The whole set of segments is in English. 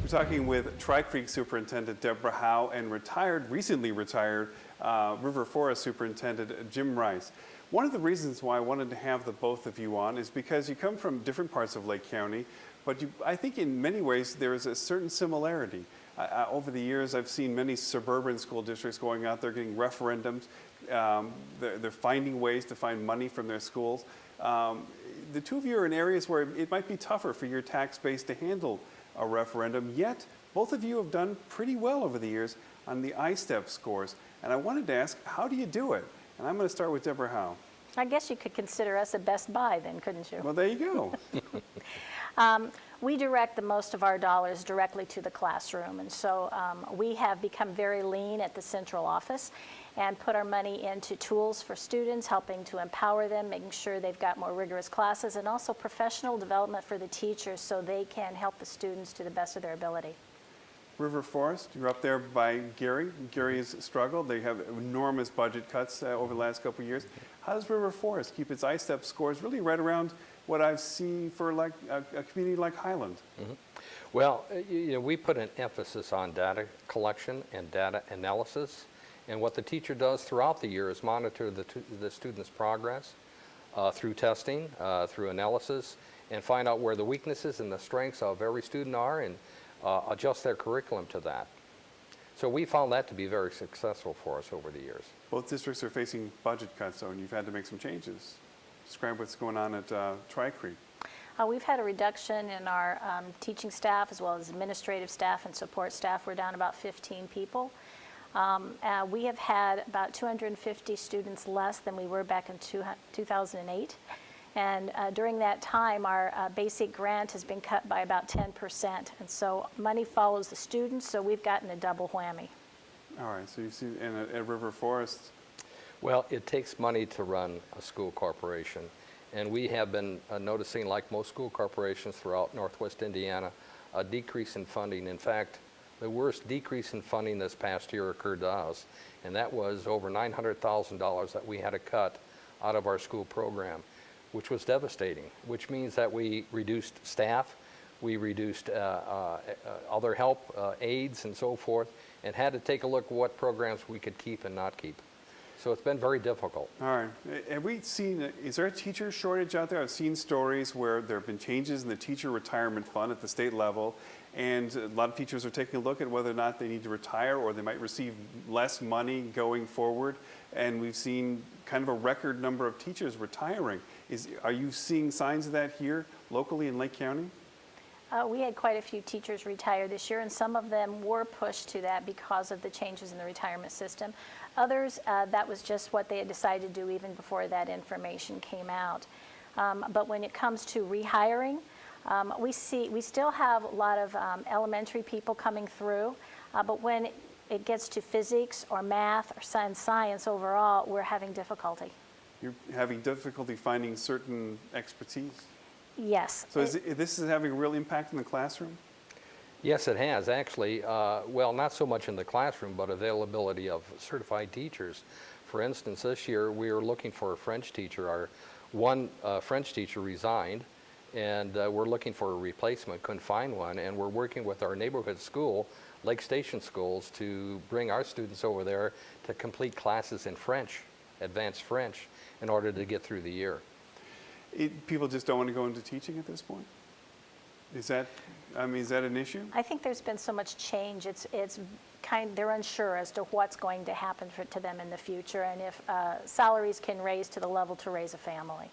talking with Tri-Creek Superintendent Deborah Howe and recently retired River Forest Superintendent Jim Rice. One of the reasons why I wanted to have the both of you on is because you come from different parts of Lake County, but I think in many ways there is a certain similarity. Over the years, I've seen many suburban school districts going out there getting referendums. They're finding ways to find money from their schools. The two of you are in areas where it might be tougher for your tax base to handle a referendum, yet both of you have done pretty well over the years on the ISTEP scores. And I wanted to ask, how do you do it? And I'm going to start with Deborah Howe. I guess you could consider us a Best Buy then, couldn't you? Well, there you go. We direct the most of our dollars directly to the classroom, and so we have become very lean at the central office and put our money into tools for students, helping to empower them, making sure they've got more rigorous classes, and also professional development for the teachers so they can help the students to the best of their ability. River Forest, you're up there by Gary. Gary's struggled. They have enormous budget cuts over the last couple of years. How does River Forest keep its ISTEP scores really right around what I've seen for like a community like Highland? Mm-hmm. Well, we put an emphasis on data collection and data analysis. And what the teacher does throughout the year is monitor the student's progress through testing, through analysis, and find out where the weaknesses and the strengths of every student are and adjust their curriculum to that. So we found that to be very successful for us over the years. Both districts are facing budget cuts, though, and you've had to make some changes. Describe what's going on at Tri-Creek. We've had a reduction in our teaching staff as well as administrative staff and support staff. We're down about 15 people. We have had about 250 students less than we were back in 2008. And during that time, our basic grant has been cut by about 10%. And so money follows the students, so we've gotten a double whammy. All right, so you've seen at River Forest. Well, it takes money to run a school corporation. And we have been noticing, like most school corporations throughout Northwest Indiana, a decrease in funding. In fact, the worst decrease in funding this past year occurred to us, and that was over $900,000 that we had to cut out of our school program, which was devastating, which means that we reduced staff, we reduced other help, aides and so forth, and had to take a look at what programs we could keep and not keep. So it's been very difficult. All right. Have we seen, is there a teacher shortage out there? I've seen stories where there have been changes in the teacher retirement fund at the state level, and a lot of teachers are taking a look at whether or not they need to retire or they might receive less money going forward. And we've seen kind of a record number of teachers retiring. Are you seeing signs of that here locally in Lake County? We had quite a few teachers retire this year, and some of them were pushed to that because of the changes in the retirement system. Others, that was just what they had decided to do even before that information came out. But when it comes to rehiring, we still have a lot of elementary people coming through, but when it gets to physics or math or science overall, we're having difficulty. You're having difficulty finding certain expertise? Yes. So this is having a real impact in the classroom? Yes, it has, actually. Well, not so much in the classroom, but availability of certified teachers. For instance, this year we were looking for a French teacher. Our one French teacher resigned, and we're looking for a replacement, couldn't find one, and we're working with our neighborhood school, Lake Station Schools, to bring our students over there to complete classes in French, advanced French, in order to get through the year. People just don't want to go into teaching at this point? Is that an issue? I think there's been so much change. They're unsure as to what's going to happen to them in the future, and if salaries can raise to the level to raise a family.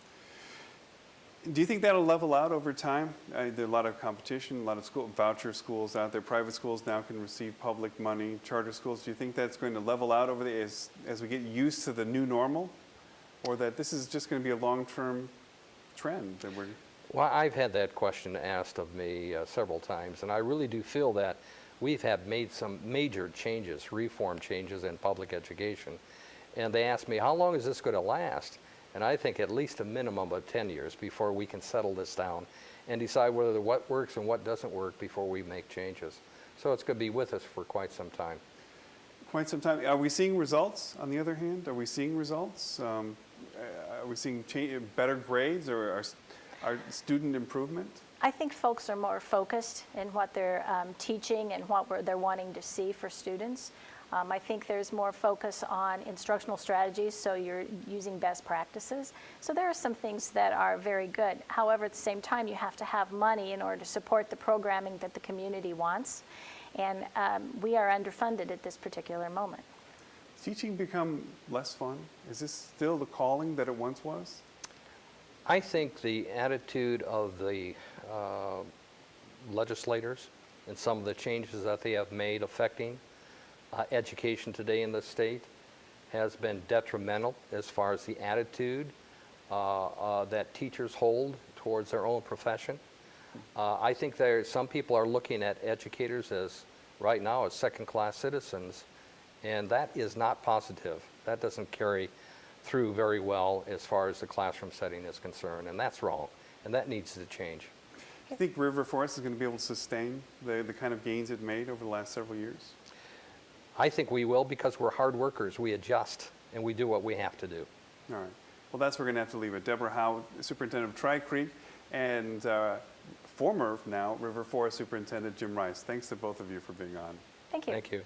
Do you think that'll level out over time? There's a lot of competition, a lot of voucher schools out there. Private schools now can receive public money, charter schools. Do you think that's going to level out over as we get used to the new normal? Or that this is just going to be a long-term trend that we're... Well, I've had that question asked of me several times, and I really do feel that we've made some major changes, reform changes in public education. And they asked me, how long is this going to last? And I think at least a minimum of 10 years before we can settle this down and decide whether what works and what doesn't work before we make changes. So it's going to be with us for quite some time. Quite some time. Are we seeing results, on the other hand? Are we seeing results? Are we seeing better grades or our student improvement? I think folks are more focused in what they're teaching and what they're wanting to see for students. I think there's more focus on instructional strategies, so you're using best practices. So there are some things that are very good. However, at the same time, you have to have money in order to support the programming that the community wants. And we are underfunded at this particular moment. Has teaching become less fun? Is this still the calling that it once was? I think the attitude of the legislators and some of the changes that they have made affecting education today in the state has been detrimental as far as the attitude that teachers hold towards their own profession. I think some people are looking at educators as right now as second-class citizens, and that is not positive. That doesn't carry through very well as far as the classroom setting is concerned, and that's wrong, and that needs to change. Do you think River Forest is going to be able to sustain the kind of gains it made over the last several years? I think we will because we're hard workers. We adjust, and we do what we have to do. All right. Well, that's where we're going to have to leave it. Deborah Howe, Superintendent of Tri-Creek, and former now River Forest Superintendent Jim Rice. Thanks to both of you for being on. Thank you. Thank you.